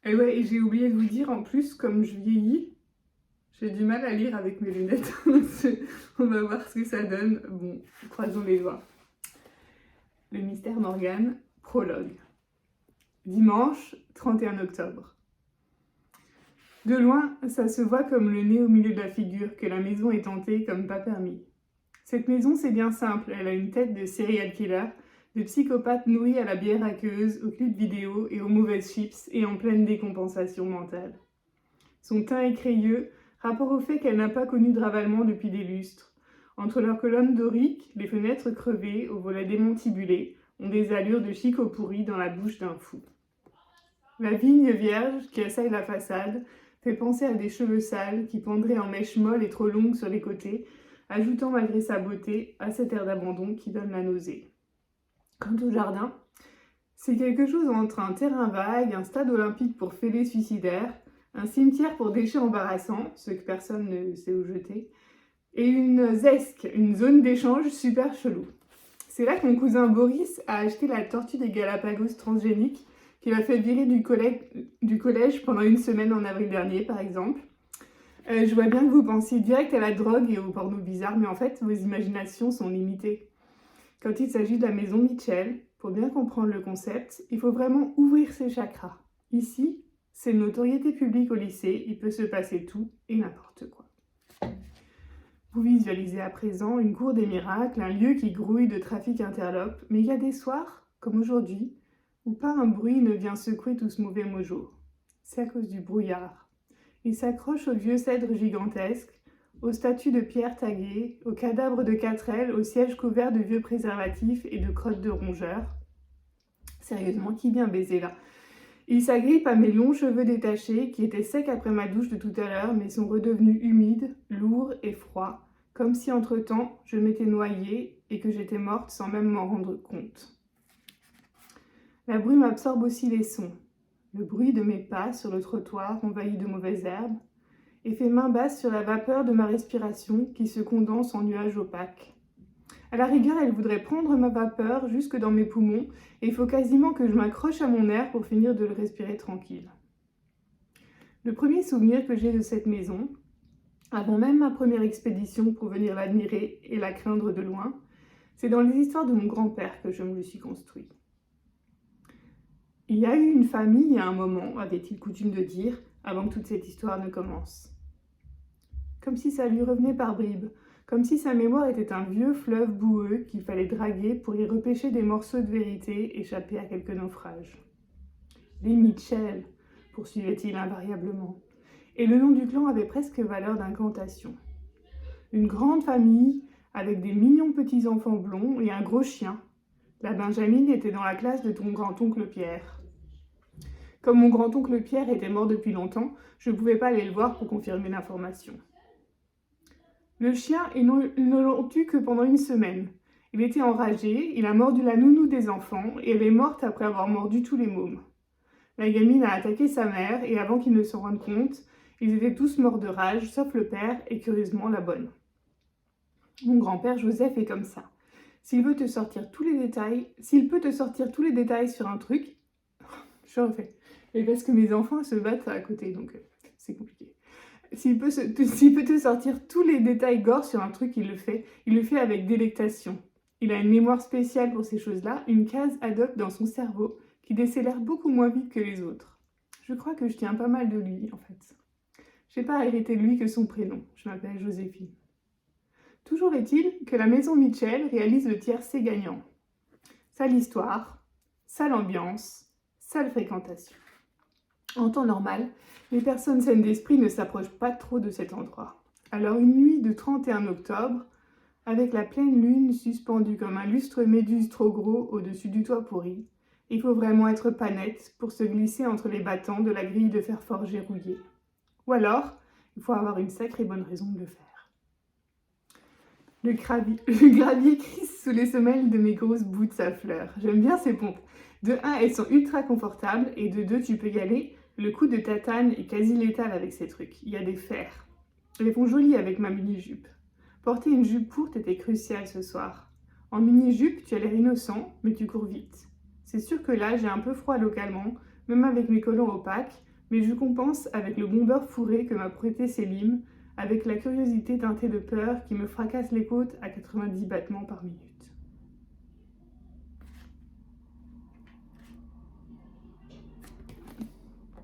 Et ouais, et j'ai oublié de vous dire, en plus, comme je vieillis, j'ai du mal à lire avec mes lunettes. On va voir ce que ça donne. Bon, croisons les doigts. Le mystère Morgane, prologue. Dimanche, 31 octobre. De loin, ça se voit comme le nez au milieu de la figure que la maison est hantée comme pas permis. Cette maison, c'est bien simple. Elle a une tête de serial killer, de psychopathe nourri à la bière aqueuse, aux clips vidéo et aux mauvaises chips et en pleine décompensation mentale. Son teint est crayeux, rapport au fait qu'elle n'a pas connu de ravalement depuis des lustres. Entre leurs colonnes doriques, les fenêtres crevées, aux volets démantibulés, ont des allures de chicot pourri dans la bouche d'un fou. La vigne vierge qui assaille la façade fait penser à des cheveux sales qui pendraient en mèches molles et trop longues sur les côtés, ajoutant malgré sa beauté à cet air d'abandon qui donne la nausée. Quant au jardin, c'est quelque chose entre un terrain vague, un stade olympique pour fêlés suicidaires, un cimetière pour déchets embarrassants, ceux que personne ne sait où jeter, et une ZESC, une zone d'échange super chelou. C'est là que mon cousin Boris a acheté la tortue des Galapagos transgénique qui l'a fait virer du collège pendant une semaine en avril dernier, par exemple. Je vois bien que vous pensiez direct à la drogue et au porno bizarre, mais en fait, vos imaginations sont limitées. Quand il s'agit de la maison Mitchell, pour bien comprendre le concept, il faut vraiment ouvrir ses chakras. Ici, c'est une notoriété publique au lycée, il peut se passer tout et n'importe quoi. Vous visualisez à présent une cour des miracles, un lieu qui grouille de trafic interlope, mais il y a des soirs, comme aujourd'hui, où pas un bruit ne vient secouer tout ce mauvais mojo. C'est à cause du brouillard. Il s'accroche aux vieux cèdres gigantesques, aux statues de pierre taguées, aux cadavres de 4L, aux sièges couverts de vieux préservatifs et de crottes de rongeurs. Sérieusement, qui vient baiser là? Il s'agrippe à mes longs cheveux détachés, qui étaient secs après ma douche de tout à l'heure, mais sont redevenus humides, lourds et froids, comme si entre-temps je m'étais noyée et que j'étais morte sans même m'en rendre compte. La brume absorbe aussi les sons, le bruit de mes pas sur le trottoir envahi de mauvaises herbes, et fait main basse sur la vapeur de ma respiration qui se condense en nuages opaques. À la rigueur, elle voudrait prendre ma vapeur jusque dans mes poumons, et il faut quasiment que je m'accroche à mon air pour finir de le respirer tranquille. Le premier souvenir que j'ai de cette maison, avant même ma première expédition pour venir l'admirer et la craindre de loin, c'est dans les histoires de mon grand-père que je me le suis construit. Il y a eu une famille à un moment, avait-il coutume de dire, avant que toute cette histoire ne commence. Comme si ça lui revenait par bribes, comme si sa mémoire était un vieux fleuve boueux qu'il fallait draguer pour y repêcher des morceaux de vérité échappés à quelques naufrages. Les Mitchell, poursuivait-il invariablement, et le nom du clan avait presque valeur d'incantation. Une grande famille avec des mignons petits-enfants blonds et un gros chien. La Benjamine était dans la classe de ton grand-oncle Pierre. Comme mon grand-oncle Pierre était mort depuis longtemps, je ne pouvais pas aller le voir pour confirmer l'information. Le chien, ils ne l'ont eu que pendant une semaine. Il était enragé, il a mordu la nounou des enfants et elle est morte après avoir mordu tous les mômes. La gamine a attaqué sa mère et avant qu'ils ne s'en rendent compte, ils étaient tous morts de rage, sauf le père et curieusement la bonne. Mon grand-père Joseph est comme ça. S'il peut te sortir tous les détails sur un truc, je refais. Et parce que mes enfants se battent à côté, donc c'est compliqué. S'il peut te sortir tous les détails gore sur un truc, il le fait avec délectation. Il a une mémoire spéciale pour ces choses-là, une case ad hoc dans son cerveau qui décélère beaucoup moins vite que les autres. Je crois que je tiens pas mal de lui, en fait. J'ai pas hérité de lui que son prénom. Je m'appelle Joséphine. Toujours est-il que la maison Mitchell réalise le tiercé gagnant. Ça l'histoire, ça l'ambiance, ça la fréquentation. En temps normal, les personnes saines d'esprit ne s'approchent pas trop de cet endroit. Alors une nuit de 31 octobre, avec la pleine lune suspendue comme un lustre méduse trop gros au-dessus du toit pourri, il faut vraiment être pas net pour se glisser entre les battants de la grille de fer forgé rouillée. Ou alors, il faut avoir une sacrée bonne raison de le faire. Le gravier crisse sous les semelles de mes grosses boots à fleurs. J'aime bien ces pompes. De 1, elles sont ultra confortables et de 2, tu peux y aller. Le coup de tatane est quasi létal avec ces trucs. Il y a des fers. Elles font joli avec ma mini-jupe. Porter une jupe courte était crucial ce soir. En mini-jupe, tu as l'air innocent, mais tu cours vite. C'est sûr que là, j'ai un peu froid localement, même avec mes collants opaques, Mais je compense avec le bon beurre fourré que m'a prêté Célim, avec la curiosité teintée de peur qui me fracasse les côtes à 90 battements par minute.